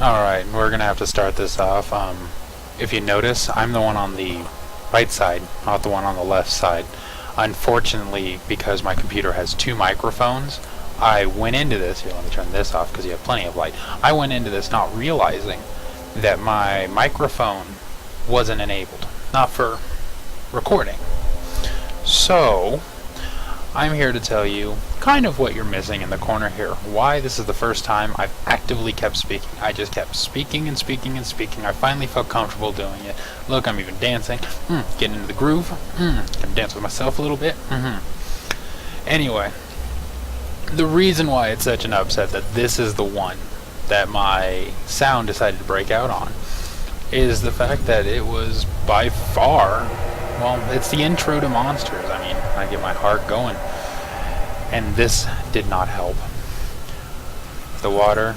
Alright, we're gonna have to start this off. If you notice, I'm the one on the right side, not the one on the left side. Unfortunately, because my computer has two microphones, I went into this, here let me turn this off because you have plenty of light. I went into this not realizing that my microphone wasn't enabled, not for recording. So, I'm here to tell you kind of what you're missing in the corner here. Why this is the first time I've actively kept speaking. I just kept speaking and speaking and speaking. I finally felt comfortable doing it. Look, I'm even dancing. Getting into the groove. Gonna dance with myself a little bit. Anyway, the reason why it's such an upset that this is the one that my sound decided to break out on is the fact that it was by far, well, it's the intro to Monsters. I mean, I get my heart going. And this did not help. The water,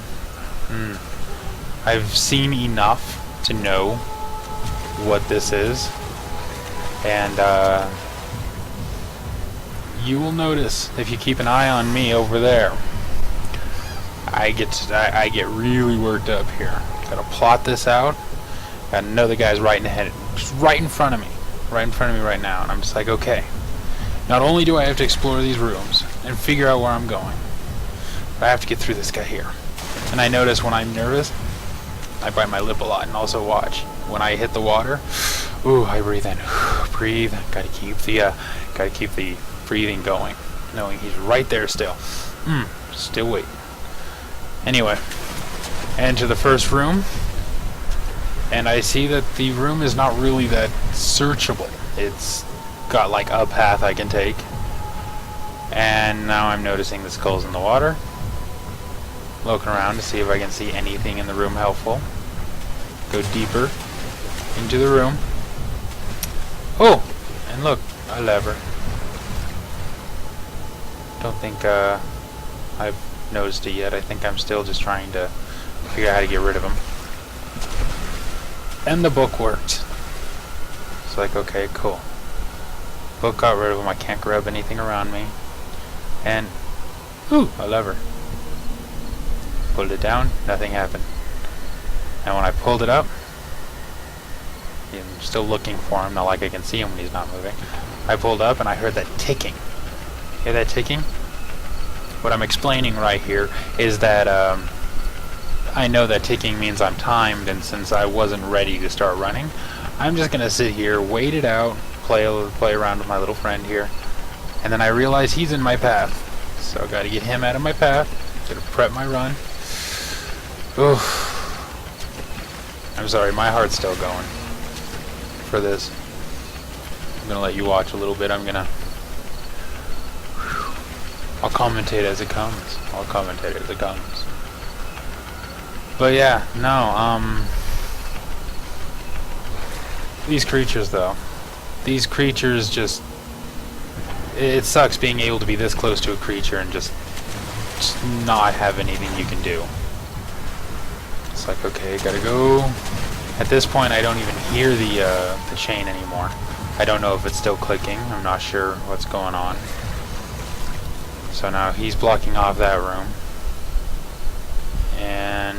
I've seen enough to know what this is. And you will notice, if you keep an eye on me over there, I get really worked up here. Gotta plot this out. Gotta know the guy's right in the head, just right in front of me. Right in front of me right now, and I'm just like, okay, not only do I have to explore these rooms and figure out where I'm going, but I have to get through this guy here. And I notice when I'm nervous, I bite my lip a lot. And also watch, when I hit the water, I breathe in, breathe. Gotta keep the breathing going, knowing he's right there still. Still waiting. Anyway, enter the first room. And I see that the room is not really that searchable. It's got like a path I can take. And now I'm noticing the skulls in the water. Looking around to see if I can see anything in the room helpful. Go deeper into the room. Oh! And look, a lever. Don't think I've noticed it yet. I think I'm still just trying to figure out how to get rid of them. And the book worked. It's like, okay, cool. Book got rid of them. I can't grab anything around me. And, a lever. Pulled it down, nothing happened. And when I pulled it up, I'm still looking for him, not like I can see him when he's not moving. I pulled up and I heard that ticking. Hear that ticking? What I'm explaining right here is that, I know that ticking means I'm timed, and since I wasn't ready to start running, I'm just gonna sit here, wait it out, play around with my little friend here, and then I realize he's in my path. So I gotta get him out of my path, gotta prep my run. I'm sorry, my heart's still going for this. I'm gonna let you watch a little bit. I'll commentate as it comes. But yeah, no, these creatures though. These creatures just... It sucks being able to be this close to a creature and just not have anything you can do. It's like, okay, gotta go. At this point, I don't even hear the chain anymore. I don't know if it's still clicking. I'm not sure what's going on. So now he's blocking off that room. And...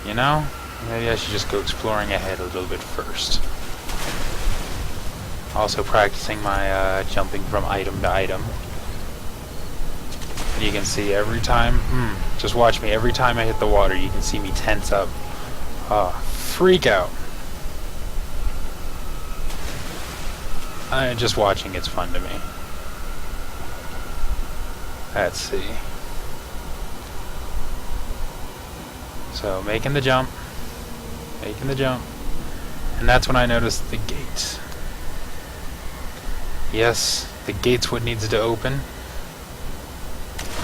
you know, maybe I should just go exploring ahead a little bit first. Also practicing my jumping from item to item. And you can see every time, just watch me, every time I hit the water you can see me tense up. Freak out. Just watching it's fun to me. Let's see. So, making the jump, and that's when I noticed the gate. Yes, the gate's what needs to open.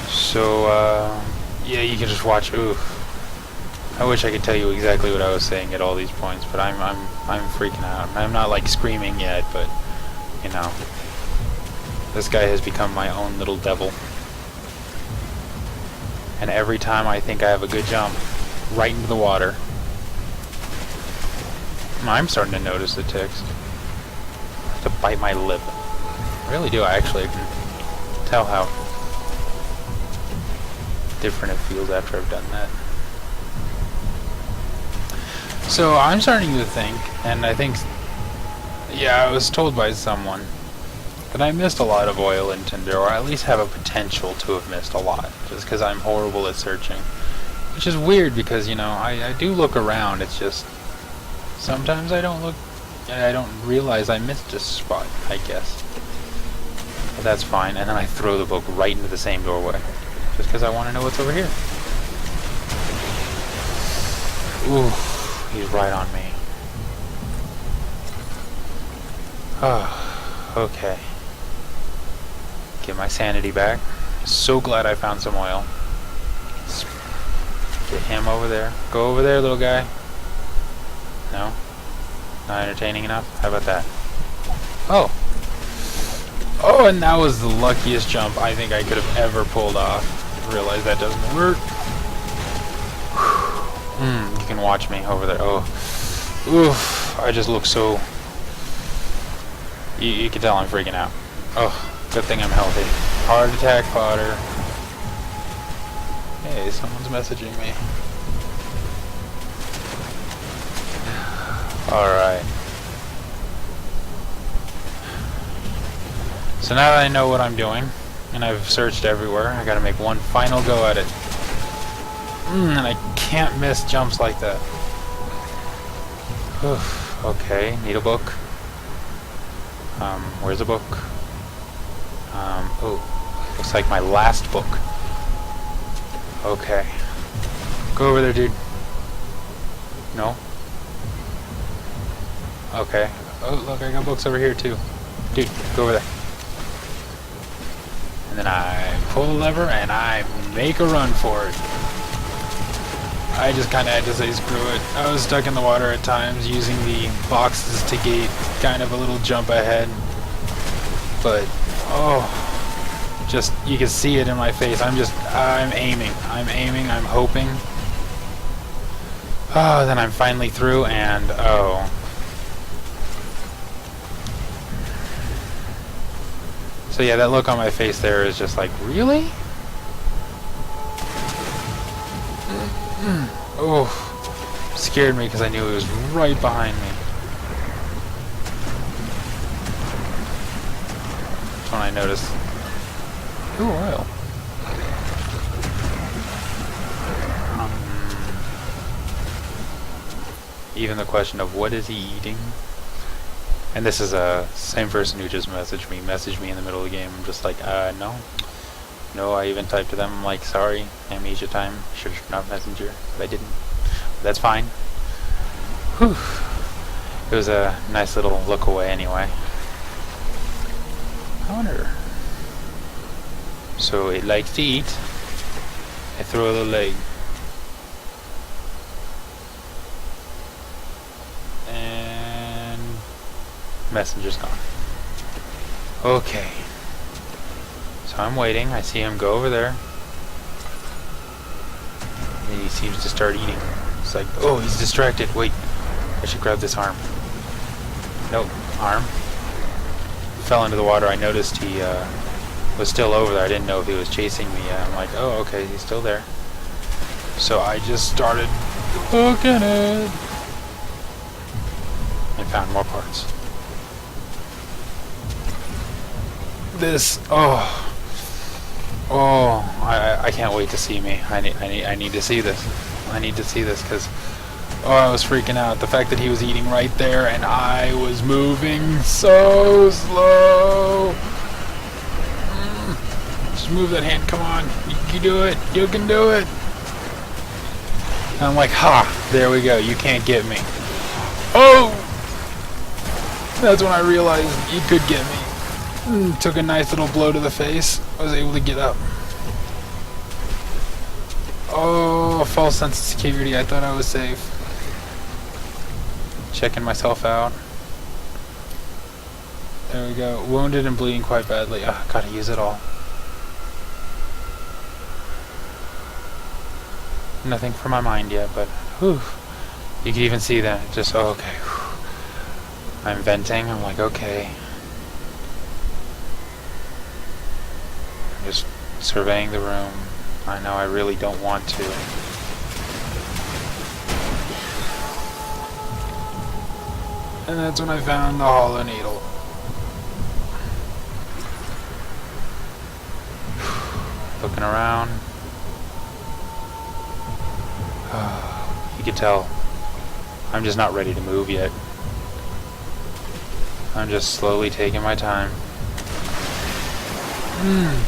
So, yeah, you can just watch. I wish I could tell you exactly what I was saying at all these points, but I'm freaking out. I'm not like screaming yet, but you know, this guy has become my own little devil. And every time I think I have a good jump, right into the water. I'm starting to notice the ticks. I have to bite my lip. I really do. I actually can tell how different it feels after I've done that. So I'm starting to think, and I think, yeah, I was told by someone that I missed a lot of oil in Tinder, or at least have a potential to have missed a lot, just because I'm horrible at searching. Which is weird because, you know, I do look around, it's just sometimes I don't realize I missed a spot, I guess. But that's fine, and then I throw the book right into the same doorway, just because I want to know what's over here. Ooh, he's right on me. Oh, okay. Get my sanity back. So glad I found some oil. Get him over there. Go over there, little guy. No? Not entertaining enough? How about that? Oh! Oh, and that was the luckiest jump I think I could have ever pulled off. Realize that doesn't work. You can watch me over there. Oh. Oof. I just look so... You can tell I'm freaking out. Oh, good thing I'm healthy. Heart attack fodder. Hey, someone's messaging me. Alright. So now that I know what I'm doing, and I've searched everywhere, I gotta make one final go at it. And I can't miss jumps like that. Oof. Okay, need a book. Where's a book? Oh, looks like my last book. Okay. Go over there, dude. No? Okay. Oh, look, I got books over here, too. Dude, go over there. And then I pull the lever, and I make a run for it. I just kind of had to say screw it. I was stuck in the water at times, using the boxes to gate kind of a little jump ahead. But, oh... Just, you can see it in my face. I'm aiming, I'm hoping. Oh, then I'm finally through, and oh. So yeah, that look on my face there is just like, really? Oh, scared me because I knew it was right behind me. That's when I noticed. Ooh, oil. Even the question of what is he eating? And this is a same person who just messaged me in the middle of the game. I'm just like, no. No, I even typed to them, I'm like, sorry, amnesia time. Should have turned off Messenger, but I didn't. But that's fine. Whew. It was a nice little look away anyway. I wonder. So it likes to eat. I throw a little leg. And messenger's gone. Okay. So I'm waiting. I see him go over there. And he seems to start eating. It's like, oh, he's distracted. Wait. I should grab this arm. Nope. Arm. Fell into the water. I noticed he was still over there. I didn't know if he was chasing me yet. I'm like, oh, okay, he's still there. So I just started hooking it. And found more parts. This, I can't wait to see me. I need to see this. I need to see this because, I was freaking out. The fact that he was eating right there and I was moving so slow. Just move that hand. Come on. You can do it. You can do it. And I'm like, ha, there we go. You can't get me. Oh! That's when I realized you could get me. Took a nice little blow to the face. I was able to get up. Oh, false sense of security. I thought I was safe. Checking myself out. There we go. Wounded and bleeding quite badly. Gotta use it all. Nothing for my mind yet, but whew. You can even see that. Just, okay. Whew. I'm venting. I'm like, okay. I'm just surveying the room. I know I really don't want to. And that's when I found the hollow needle. Looking around. You can tell I'm just not ready to move yet. I'm just slowly taking my time.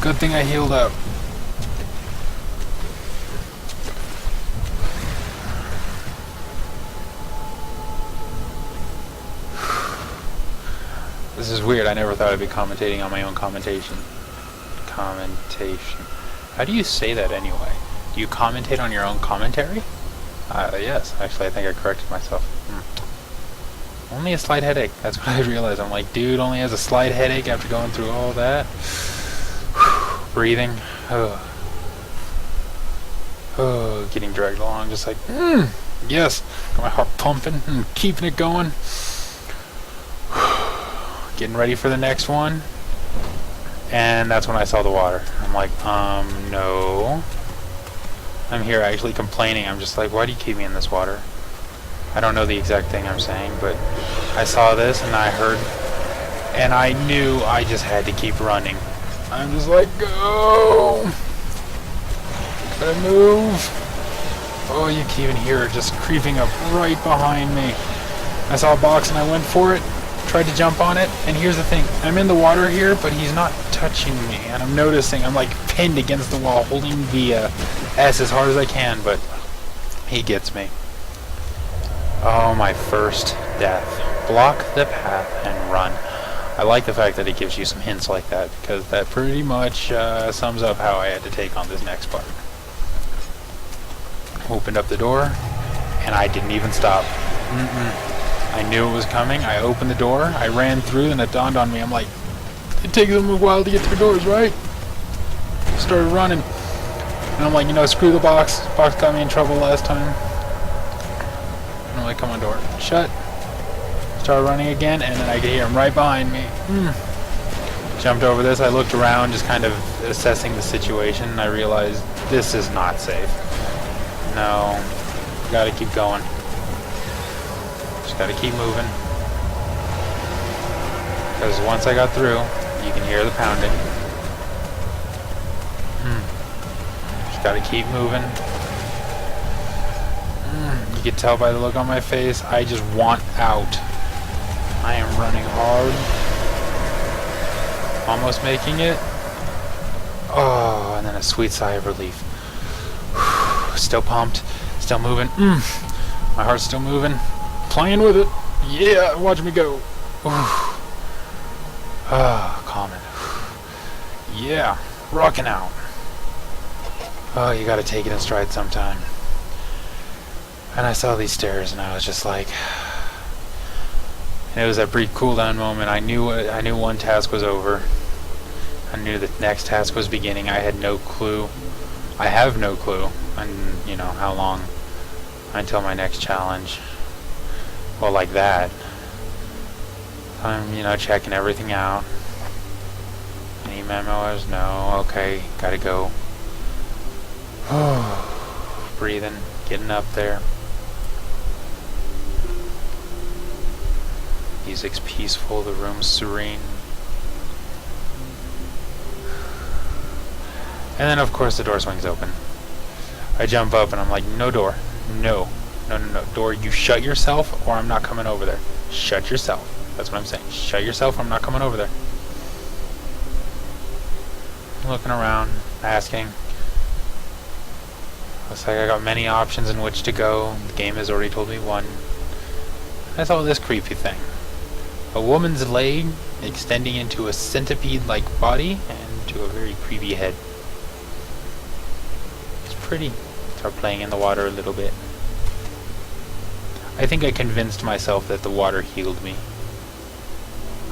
Good thing I healed up. This is weird. I never thought I'd be commentating on my own commentation. Commentation. How do you say that anyway? Do you commentate on your own commentary? Yes. Actually, I think I corrected myself. Only a slight headache. That's what I realized. I'm like, dude only has a slight headache after going through all that. Breathing. Getting dragged along. Just like, yes. Got my heart pumping and keeping it going. Getting ready for the next one. And that's when I saw the water. I'm like, no. I'm here actually complaining. I'm just like, why do you keep me in this water? I don't know the exact thing I'm saying, but I saw this and I heard, and I knew I just had to keep running. I'm just like, go! Gotta move! Oh, you can even hear it just creeping up right behind me. I saw a box and I went for it, tried to jump on it, and here's the thing. I'm in the water here, but he's not touching me, and I'm noticing I'm like pinned against the wall, holding the S as hard as I can, but he gets me. Oh, my first death. Block the path and run. I like the fact that it gives you some hints like that, because that pretty much sums up how I had to take on this next part. Opened up the door, and I didn't even stop. I knew it was coming. I opened the door, I ran through, and it dawned on me. I'm like, it takes them a while to get through doors, right? Started running. And I'm like, you know, screw the box. Box got me in trouble last time. And I'm like, come on, door. Shut. Started running again, and then I could hear him right behind me. Jumped over this. I looked around, just kind of assessing the situation, and I realized this is not safe. No. Gotta keep going. Just gotta keep moving. Because once I got through, you can hear the pounding. Just gotta keep moving. You can tell by the look on my face, I just want out. I am running hard. Almost making it. Oh, and then a sweet sigh of relief. Still pumped. Still moving. My heart's still moving. Playing with it. Yeah, watch me go. Calming. Yeah, rocking out. Oh, you gotta take it in stride sometime. And I saw these stairs, and I was just like, and it was that brief cooldown moment. I knew one task was over. I knew the next task was beginning. I had no clue. I have no clue on, you know, how long until my next challenge. Well, like that. I'm, you know, checking everything out. Any memos? No. Okay, gotta go. Breathing, getting up there. Music's peaceful, the room's serene. And then, of course, the door swings open. I jump up and I'm like, no door. No. No, no, no. Door, you shut yourself or I'm not coming over there. Shut yourself. That's what I'm saying. Shut yourself or I'm not coming over there. Looking around, asking. Looks like I got many options in which to go. The game has already told me one. I saw this creepy thing. A woman's leg extending into a centipede-like body and to a very creepy head. It's pretty. Start playing in the water a little bit. I think I convinced myself that the water healed me.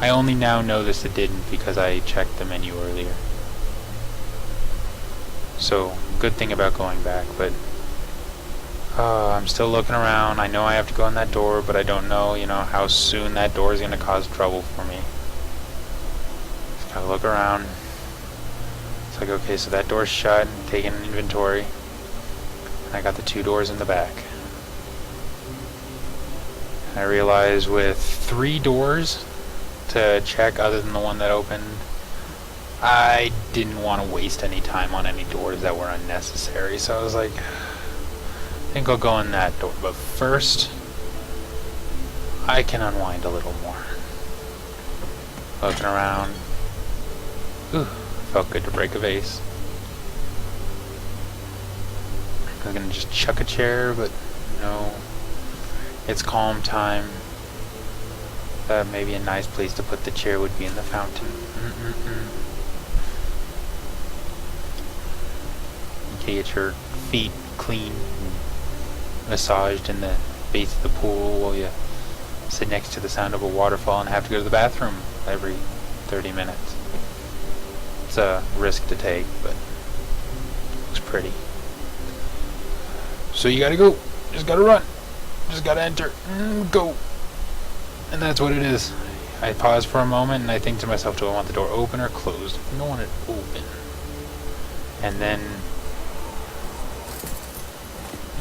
I only now noticed it didn't because I checked the menu earlier. So, good thing about going back, but I'm still looking around. I know I have to go in that door, but I don't know, you know, how soon that door is going to cause trouble for me. Just gotta look around. It's like, okay, so that door's shut, taking an inventory. And I got the 2 doors in the back. I realized with 3 doors to check other than the one that opened, I didn't want to waste any time on any doors that were unnecessary. So I was like, I think I'll go in that door. But first, I can unwind a little more. Looking around. Ooh, felt good to break a vase. I was gonna just chuck a chair, but no. It's calm time. Maybe a nice place to put the chair would be in the fountain. You can get your feet clean, massaged in the base of the pool while you sit next to the sound of a waterfall and have to go to the bathroom every 30 minutes. It's a risk to take, but it looks pretty. So you gotta go. Just gotta run. Just gotta enter. Go. And that's what it is. I pause for a moment and I think to myself, do I want the door open or closed? I don't want it open. And then...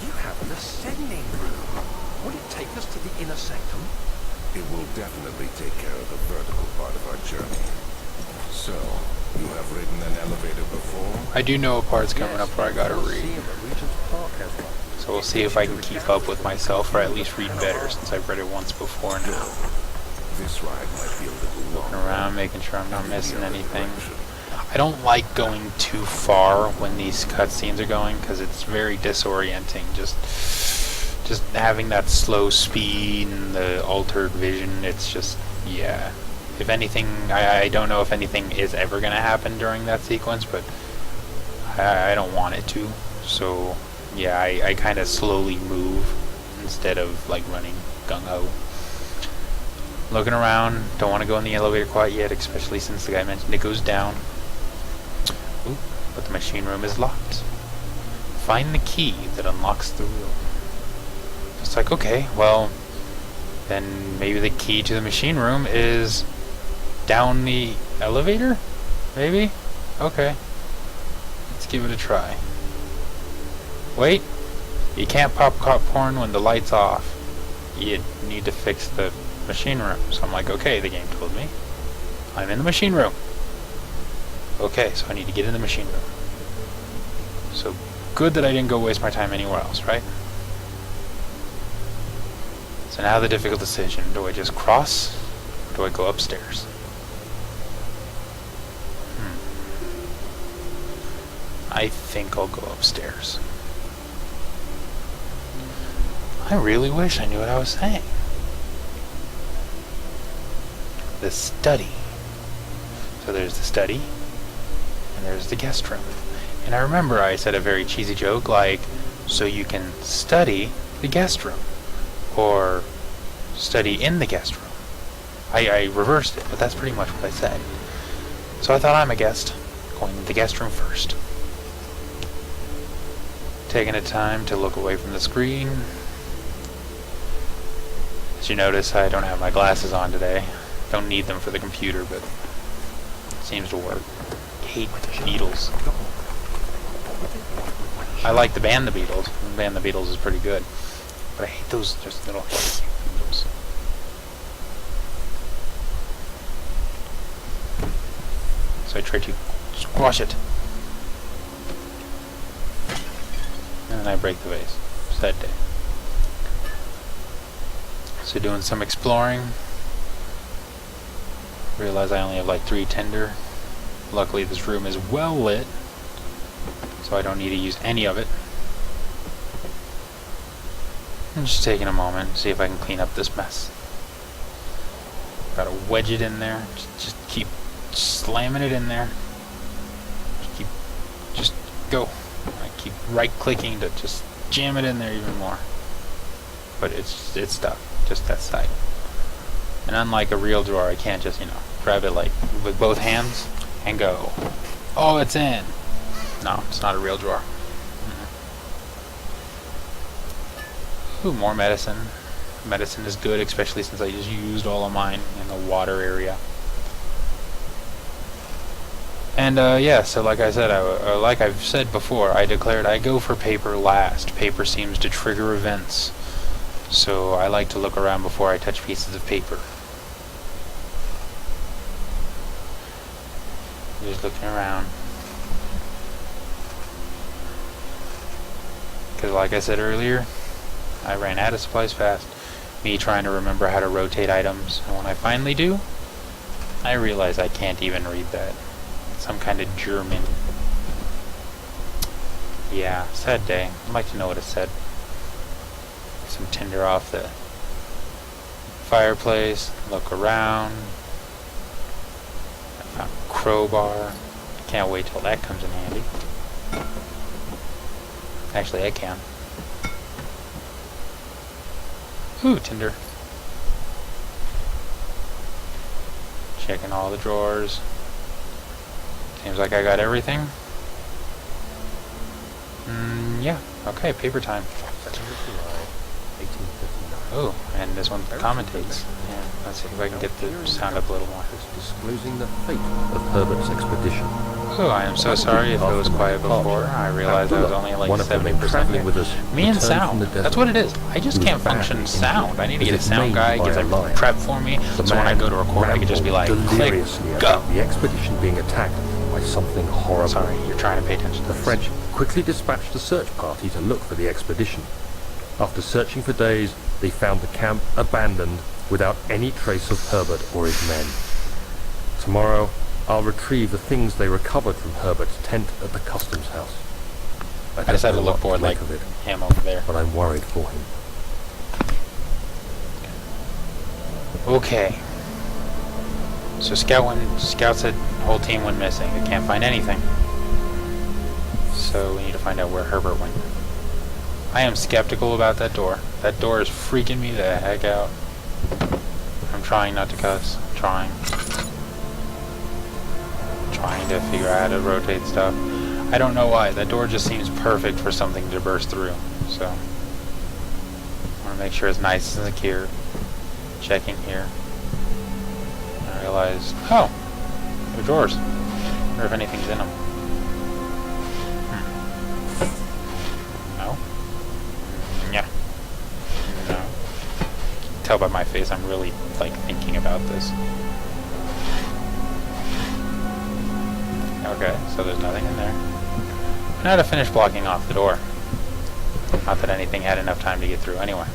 You have an ascending room. Will it take us to the inner sanctum? It will definitely take care of the vertical part of our journey. So, you have ridden an elevator before? I do know a part's coming up where I gotta read. So we'll see if I can keep up with myself, or at least read better, since I've read it once before now. This ride might be a little long. Looking around, making sure I'm not missing anything. I don't like going too far when these cutscenes are going, because it's very disorienting. Just having that slow speed and the altered vision, it's just, yeah. If anything, I don't know if anything is ever going to happen during that sequence, but I don't want it to. So, yeah, I kind of slowly move instead of, like, running gung-ho. Looking around, don't want to go in the elevator quite yet, especially since the guy mentioned it goes down. Ooh, but the machine room is locked. Find the key that unlocks the room. It's like, okay, well, then maybe the key to the machine room is down the elevator? Maybe? Okay. Let's give it a try. Wait, you can't pop popcorn when the light's off. You need to fix the machine room. So I'm like, okay, the game told me. I'm in the machine room. Okay, so I need to get in the machine room. So good that I didn't go waste my time anywhere else, right? So now the difficult decision. Do I just cross? Or do I go upstairs? I think I'll go upstairs. I really wish I knew what I was saying. The study. So there's the study, and there's the guest room. And I remember I said a very cheesy joke like, so you can study the guest room, or study in the guest room. I reversed it, but that's pretty much what I said. So I thought, I'm a guest, going to the guest room first. Taking the time to look away from the screen. As you notice, I don't have my glasses on today. Don't need them for the computer, but it seems to work. Hate the Beatles. I like the band The Beatles. The band The Beatles is pretty good. But I hate those just little Beatles. So I try to squash it. And then I break the vase. Sad day. So doing some exploring. Realize I only have like 3 tinder. Luckily this room is well lit, so I don't need to use any of it. I'm just taking a moment to see if I can clean up this mess. Gotta wedge it in there. Just keep slamming it in there. Just go. I keep right clicking to just jam it in there even more. But it's stuck, just that side. And unlike a real drawer, I can't just, grab it like with both hands and go, oh, it's in. No, it's not a real drawer. Ooh, more medicine. Medicine is good, especially since I just used all of mine in the water area. And yeah, so like I said, like I've said before, I declared I go for paper last. Paper seems to trigger events, so I like to look around before I touch pieces of paper. Just looking around, because like I said earlier, I ran out of supplies fast. Me trying to remember how to rotate items, and when I finally do, I realize I can't even read that. Some kind of German. Yeah, sad day. I'd like to know what it said. Some tinder off the fireplace. Look around. I found a crowbar. Can't wait till that comes in handy. Actually, I can. Ooh, tinder. Checking all the drawers. Seems like I got everything. Yeah. Okay, paper time. 2nd of July, 1859. Oh, and this one commentates. Yeah, let's see if I can get the sound up a little more. Disclosing the fate of Herbert's expedition. Oh, I am so sorry if it was quiet before. I realized I was only like 70% there. With us, Me and sound. That's what it is. I just can't function sound. I need to get a sound guy, get everything prepped for me, so when I go to record, I can just be like, click, go. The expedition being attacked by something horrible. Sorry, you're trying to pay attention to The this. French quickly dispatched a search party to look for the expedition. After searching for days, they found the camp abandoned without any trace of Herbert or his men. Tomorrow, I'll retrieve the things they recovered from Herbert's tent at the customs house. I just had to look bored like of it, him over there. but I'm worried for him. Okay. So Scout said whole team went missing. They can't find anything. So we need to find out where Herbert went. I am skeptical about that door. That door is freaking me the heck out. I'm trying not to cuss. Trying to figure out how to rotate stuff. I don't know why. That door just seems perfect for something to burst through. So I want to make sure it's nice and secure. Checking here. I realized, oh, they're drawers. I wonder if anything's in them. No. Yeah. No. Tell by my face I'm really like thinking about this. Okay, so there's nothing in there. Now to finish blocking off the door. Not that anything had enough time to get through anyway.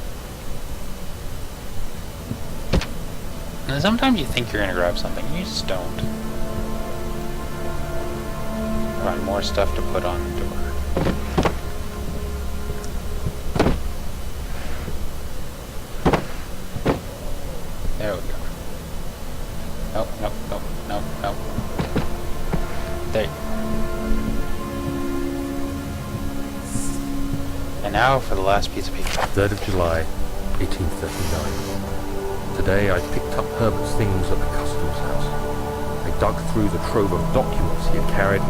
And sometimes you think you're gonna grab something, and you just don't. Find more stuff to put on the door. There we go. Nope, nope, nope, nope, nope. There. And now for the last piece of paper. 3rd of July, 1839. Today I picked up Herbert's things at the customs house. I dug through the trove of documents he had carried.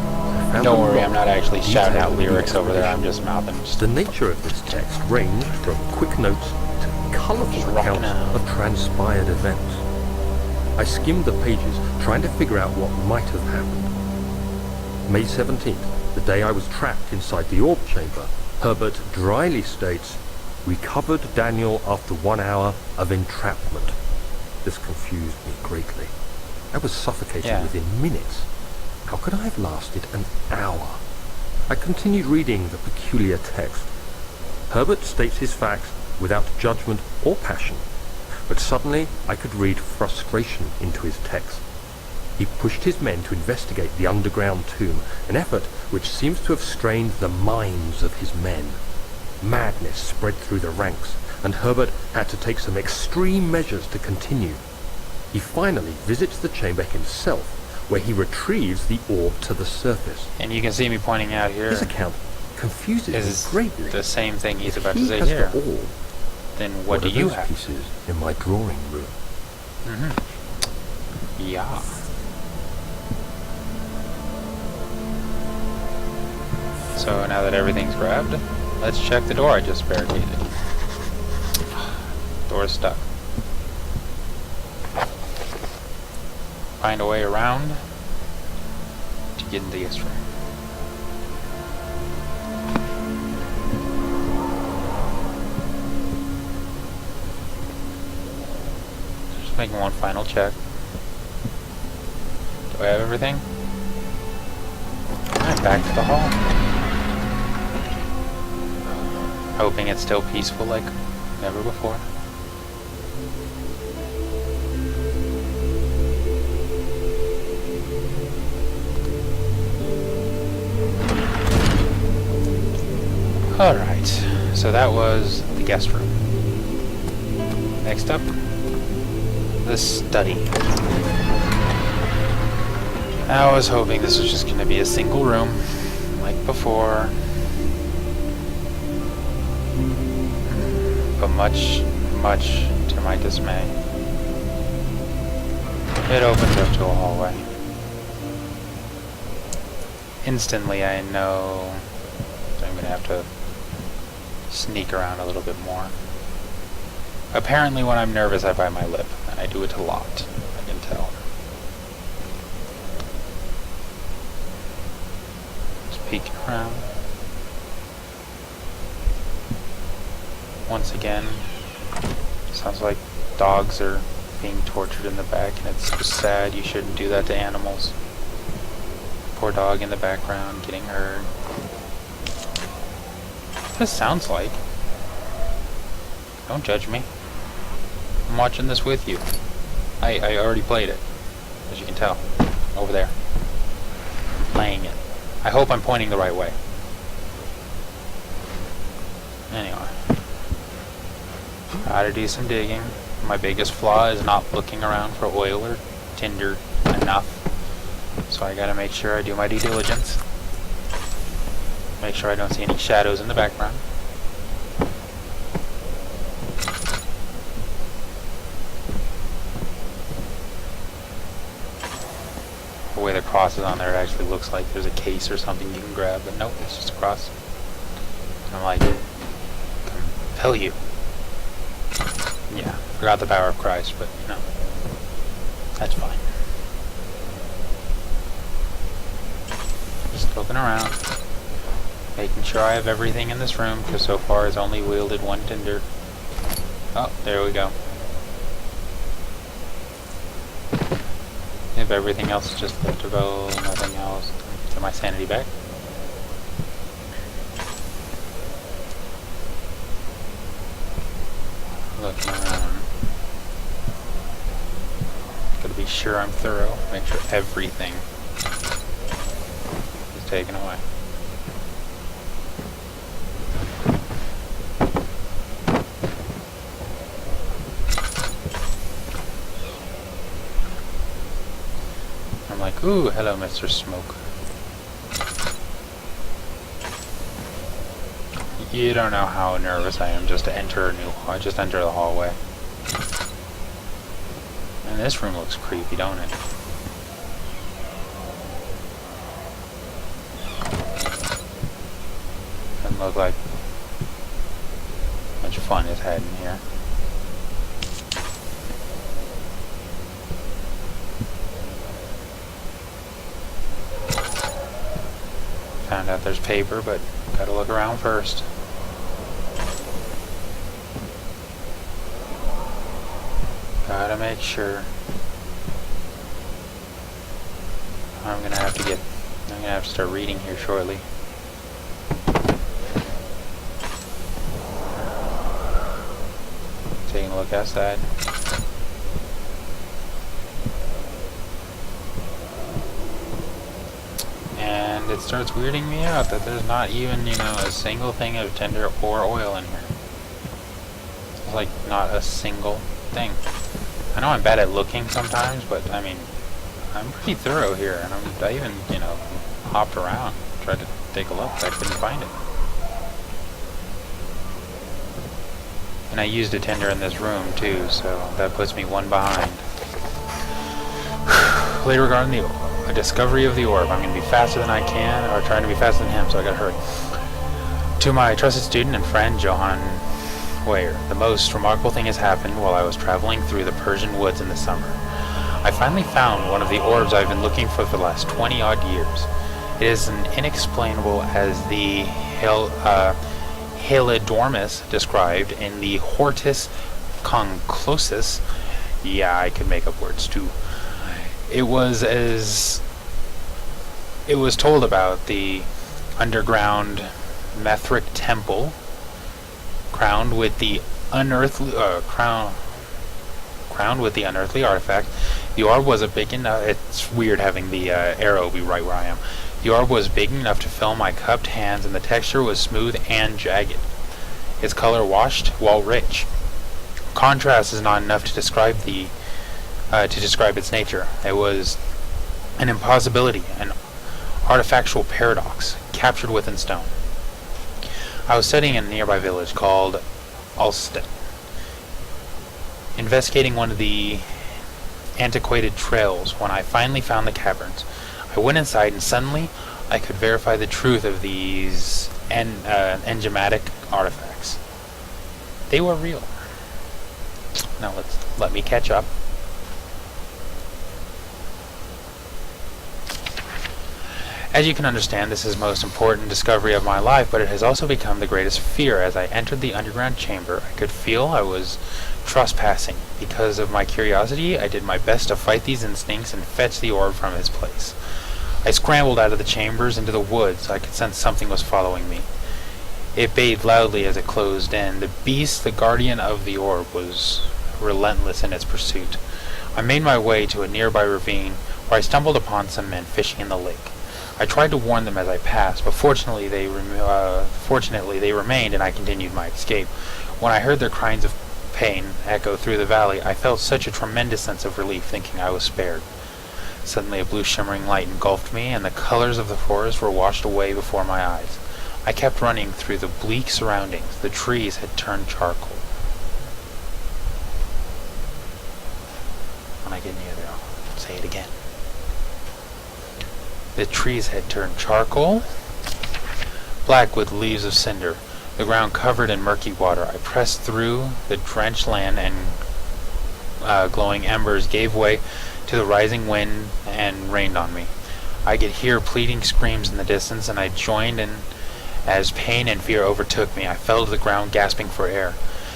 Don't worry, I'm not actually shouting out lyrics over there, I'm just mouthing. The nature of this text ranged from quick notes to colourful accounts of transpired events. I skimmed the pages, trying to figure out what might have happened. May 17th, the day I was trapped inside the orb chamber, Herbert dryly states, "Recovered Daniel after 1 hour of entrapment." This confused me greatly. I was suffocating within minutes. How could I have lasted an hour? I continued reading the peculiar text. Herbert states his facts without judgment or passion, but suddenly I could read frustration into his text. He pushed his men to investigate the underground tomb, an effort which seems to have strained the minds of his men. Madness spread through the ranks, and Herbert had to take some extreme measures to continue. He finally visits the chamber himself, where he retrieves the orb to the surface. And you can see me pointing out here. His account confuses me greatly. The same thing he's about to He say has here. the orb. Then what do are you those have? pieces in my drawing room? Yeah. So now that everything's grabbed, let's check the door I just barricaded. Door's stuck. Find a way around to get into the guest room. Just making one final check. Do I have everything? I'm back to the hall. Hoping it's still peaceful like never before. Alright, so that was the guest room. Next up, the study. I was hoping this was just going to be a single room, like before. But much to my dismay, it opens up to a hallway. Instantly I know I'm going to have to sneak around a little bit more. Apparently when I'm nervous I bite my lip, and I do it a lot, I can tell. Just peeking around. Once again, sounds like dogs are being tortured in the back, and it's just sad. You shouldn't do that to animals. Poor dog in the background getting hurt. This sounds like. Don't judge me. I'm watching this with you. I already played it, as you can tell. Over there. I'm playing it. I hope I'm pointing the right way. Anyway. Gotta do some digging. My biggest flaw is not looking around for oil or tinder enough. So I gotta make sure I do my due diligence. Make sure I don't see any shadows in the background. The way the cross is on there, it actually looks like there's a case or something you can grab, but nope, it's just a cross. And I'm like, compel you. Yeah, forgot the power of Christ, but you know, that's fine. Just looking around, making sure I have everything in this room, because so far it's only wielded one tinder. Oh, there we go. If everything else is just lifterable, nothing else, to my sanity back. Looking around. Gotta be sure I'm thorough. Make sure everything is taken away. I'm like, ooh, hello, Mr. Smoke. You don't know how nervous I am just to enter just enter the hallway. And this room looks creepy, don't it? Doesn't look like much fun is had in here. Found out there's paper, but gotta look around first. Gotta make sure. I'm gonna have to start reading here shortly. Taking a look outside. And it starts weirding me out that there's not even, you know, a single thing of tinder or oil in here. It's like not a single thing. I know I'm bad at looking sometimes, but I mean, I'm pretty thorough here, and I even, you know, hopped around, tried to take a look, I couldn't find it. And I used a tinder in this room too, so that puts me one behind. Later regarding the discovery of the orb, I'm going to be faster than I can, or trying to be faster than him, so I gotta hurry. To my trusted student and friend, Johann Weyer, the most remarkable thing has happened while I was traveling through the Persian woods in the summer. I finally found one of the orbs I've been looking for the last 20-odd years. It is as inexplainable as the Halidormus described in the Hortus Conclusus. Yeah, I could make up words too. It was told about the underground Mithric temple, crowned with the unearthly artifact. The orb was a big enough. It's weird having the arrow be right where I am. The orb was big enough to fill my cupped hands, and the texture was smooth and jagged. Its color washed while rich. Contrast is not enough to describe its nature. It was an impossibility, an artifactual paradox, captured within stone. I was studying in a nearby village called Alstead, investigating one of the antiquated trails when I finally found the caverns. I went inside, and suddenly I could verify the truth of these enigmatic artifacts. They were real. Now let me catch up. As you can understand, this is the most important discovery of my life, but it has also become the greatest fear. As I entered the underground chamber, I could feel I was trespassing. Because of my curiosity, I did my best to fight these instincts and fetch the orb from its place. I scrambled out of the chambers into the woods. I could sense something was following me. It bayed loudly as it closed in. The beast, the guardian of the orb, was relentless in its pursuit. I made my way to a nearby ravine, where I stumbled upon some men fishing in the lake. I tried to warn them as I passed, but fortunately they remained, and I continued my escape. When I heard their cries of pain echo through the valley, I felt such a tremendous sense of relief, thinking I was spared. Suddenly a blue shimmering light engulfed me, and the colors of the forest were washed away before my eyes. I kept running through the bleak surroundings. The trees had turned charcoal. When I get near there, I'll say it again. The trees had turned charcoal, black with leaves of cinder, the ground covered in murky water. I pressed through the drenched land, and glowing embers gave way to the rising wind and rained on me. I could hear pleading screams in the distance, and I joined in as pain and fear overtook me. I fell to the ground, gasping for air.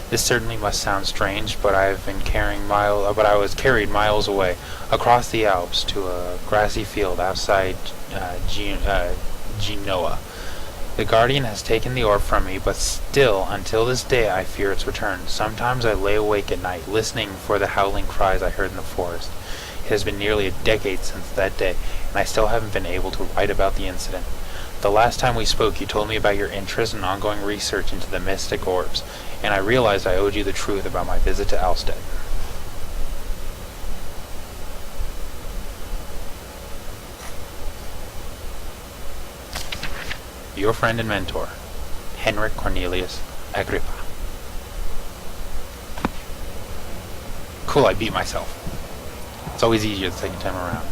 This certainly must sound strange, but I was carried miles away, across the Alps, to a grassy field outside Genoa. The guardian has taken the orb from me, but still, until this day, I fear its return. Sometimes I lay awake at night, listening for the howling cries I heard in the forest. It has been nearly a decade since that day, and I still haven't been able to write about the incident. The last time we spoke, you told me about your interest and ongoing research into the mystic orbs, and I realized I owed you the truth about my visit to Alstead. Your friend and mentor, Henrik Cornelius Agrippa. Cool, I beat myself. It's always easier the second time around.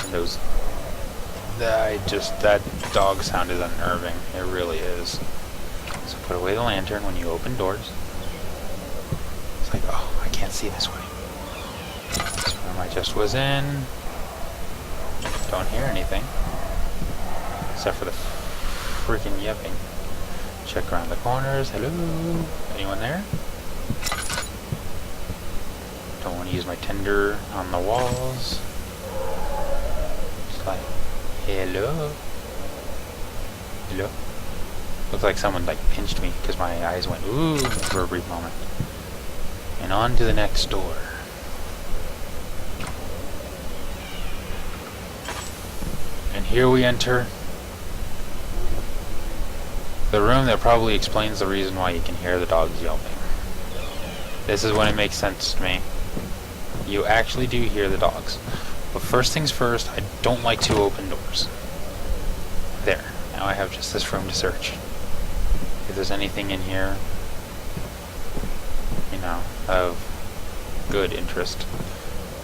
And that dog sound is unnerving. It really is. So put away the lantern when you open doors. It's like, oh, I can't see this way. This room I just was in. Don't hear anything. Except for the freaking yelping. Check around the corners. Hello? Anyone there? Don't want to use my tinder on the walls. Just like, hello? Hello? Looks like someone pinched me because my eyes went ooh for a brief moment. And on to the next door. And here we enter the room that probably explains the reason why you can hear the dogs yelping. This is when it makes sense to me. You actually do hear the dogs. But first things first, I don't like to open doors. There. Now I have just this room to search. If there's anything in here, of good interest.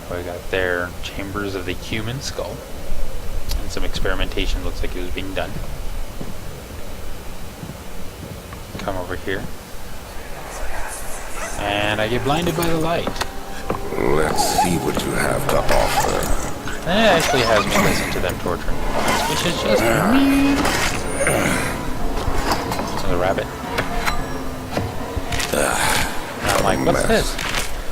What I got there, chambers of the human skull. And some experimentation looks like it was being done. Come over here. And I get blinded by the light. Let's see what you have to offer. It actually has me listen to them torturing me. which is just me. There's a rabbit. And I'm like, what's this?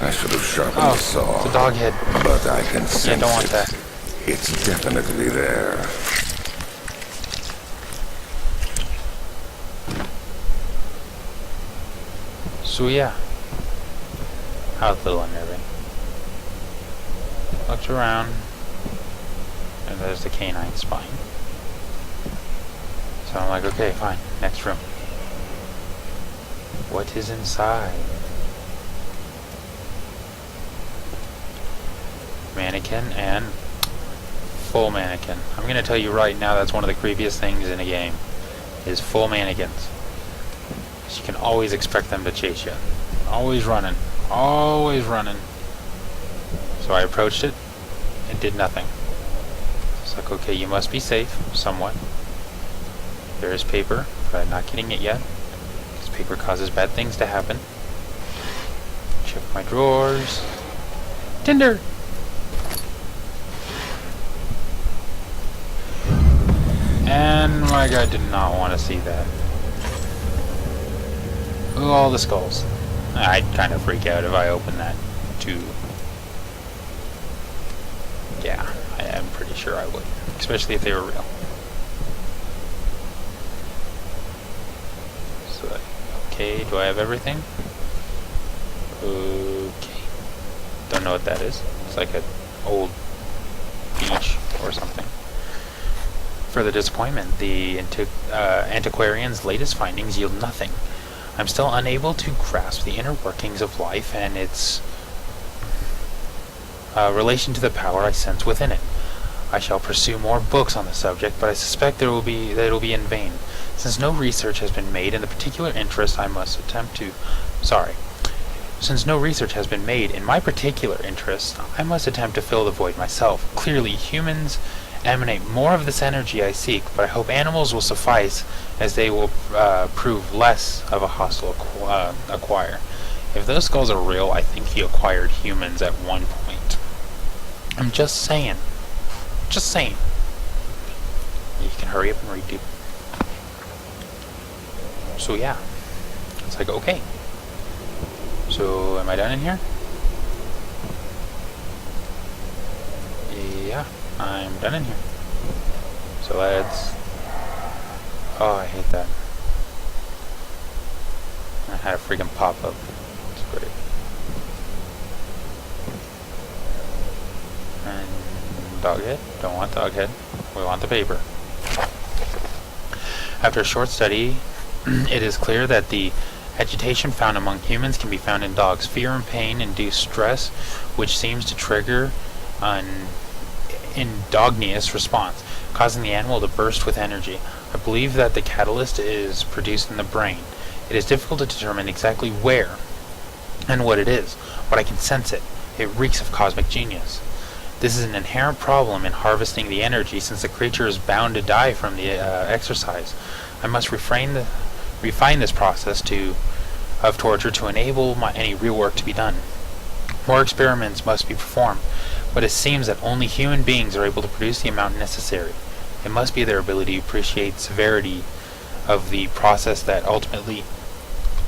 I should have sharpened the saw. It's a dog head. But I can sense Yeah, don't want that. It's definitely there. So yeah. How a little unnerving. Looked around, and there's the canine spine. So I'm like, okay, fine, next room. What is inside? Mannequin and full mannequin. I'm gonna tell you right now, that's one of the creepiest things in a game, is full mannequins. You can always expect them to chase you. Always running. Always running. So I approached it. It did nothing. It's like, okay, you must be safe, somewhat. There is paper, but I'm not getting it yet. Because paper causes bad things to happen. Check my drawers. Tinder! And my guy did not want to see that. Ooh, all the skulls. I'd kind of freak out if I opened that too. Yeah, I am pretty sure I would. Especially if they were real. So, okay, do I have everything? Okay. Don't know what that is. It's like an old beach or something. Further disappointment, the antiquarian's latest findings yield nothing. I'm still unable to grasp the inner workings of life and its relation to the power I sense within it. I shall pursue more books on the subject, but I suspect that it will be in vain, since no research has been made in the particular interest I must attempt to. Since no research has been made in my particular interest, I must attempt to fill the void myself. Clearly, humans emanate more of this energy I seek, but I hope animals will suffice, as they will prove less of a hostile acquire. If those skulls are real, I think he acquired humans at one point. I'm just saying. Just saying. You can hurry up and read, dude. So yeah. It's like, okay. So, am I done in here? Yeah, I'm done in here. So let's... Oh, I hate that. I had a freaking pop-up. It's great. And doghead? Don't want doghead. We want the paper. After a short study, it is clear that the agitation found among humans can be found in dogs. Fear and pain induce stress, which seems to trigger an endogenous response, causing the animal to burst with energy. I believe that the catalyst is produced in the brain. It is difficult to determine exactly where and what it is, but I can sense it. It reeks of cosmic genius. This is an inherent problem in harvesting the energy, since the creature is bound to die from the exercise. I must refine this process of torture to enable any real work to be done. More experiments must be performed, but it seems that only human beings are able to produce the amount necessary. It must be their ability to appreciate severity of the process that ultimately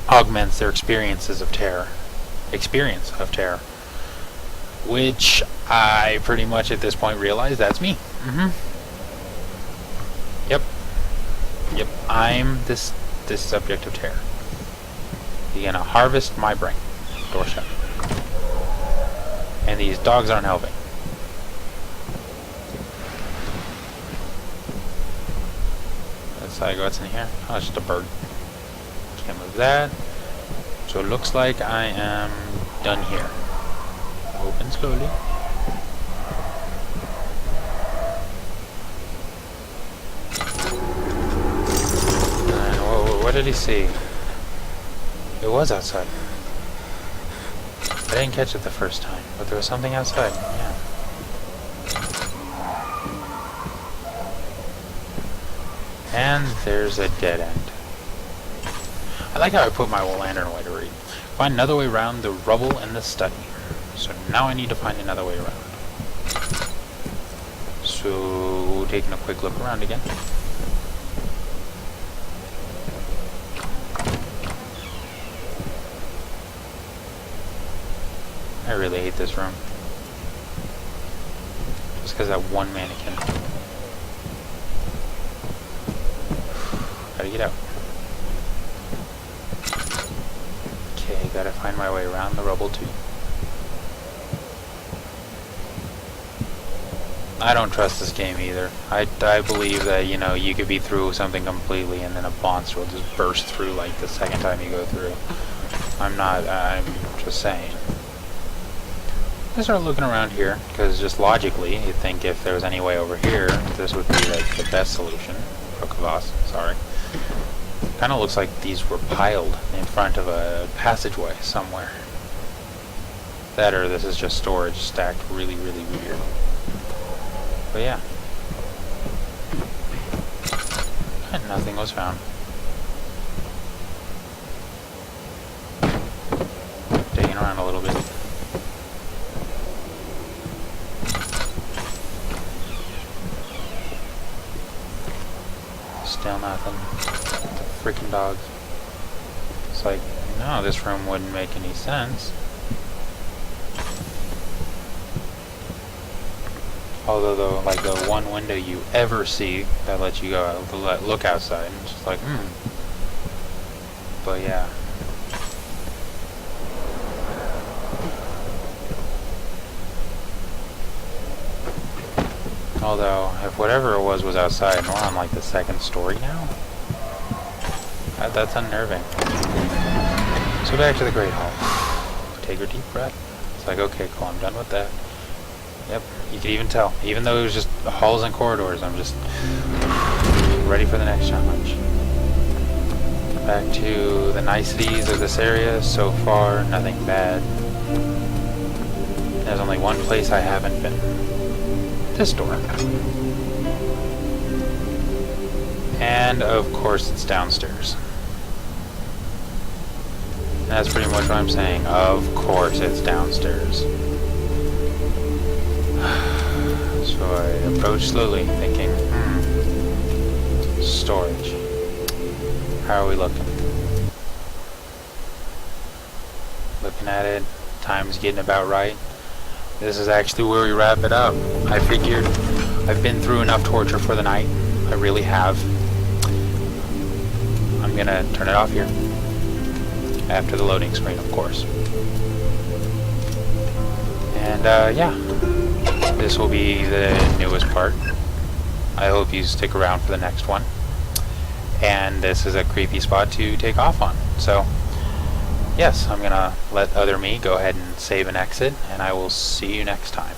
augments their experience of terror. Which I pretty much at this point realize that's me. Yep, I'm this subject of terror. You're gonna harvest my brain. Door shut. And these dogs aren't helping. Let's like, what's in here? Oh, it's just a bird. Can't move that. So it looks like I am done here. Open slowly. And what did he see? It was outside. I didn't catch it the first time, but there was something outside. Yeah. And there's a dead end. I like how I put my lantern away to read. Find another way around the rubble and the study. So now I need to find another way around. So, taking a quick look around again. I really hate this room. Just because that one mannequin. Gotta get out. Okay, gotta find my way around the rubble too. I don't trust this game either. I believe that, you know, you could be through something completely and then a monster will just burst through like the second time you go through. I'm just saying. I start looking around here, because just logically, you'd think if there was any way over here, this would be like the best solution. Sorry. Kind of looks like these were piled in front of a passageway somewhere. That or this is just storage stacked really, really weird. But yeah. And nothing was found. Digging around a little bit. Still nothing. Freaking dogs. It's like, no, this room wouldn't make any sense. Although, the one window you ever see that lets you go out, look outside, and it's just like, But yeah. Although, if whatever it was outside, and we're on like the second story now, that's unnerving. So back to the Great Hall. Take a deep breath. It's like, okay, cool, I'm done with that. Yep, you could even tell. Even though it was just halls and corridors, I'm just ready for the next challenge. Back to the niceties of this area. So far, nothing bad. There's only one place I haven't been. This door. And of course it's downstairs. That's pretty much what I'm saying. Of course it's downstairs. So I approach slowly, thinking, storage. How are we looking? Looking at it, time's getting about right. This is actually where we wrap it up. I figured I've been through enough torture for the night. I really have. I'm gonna turn it off here. After the loading screen, of course. And yeah. This will be the newest part. I hope you stick around for the next one. And this is a creepy spot to take off on. So, yes, I'm gonna let other me go ahead and save and exit, and I will see you next time.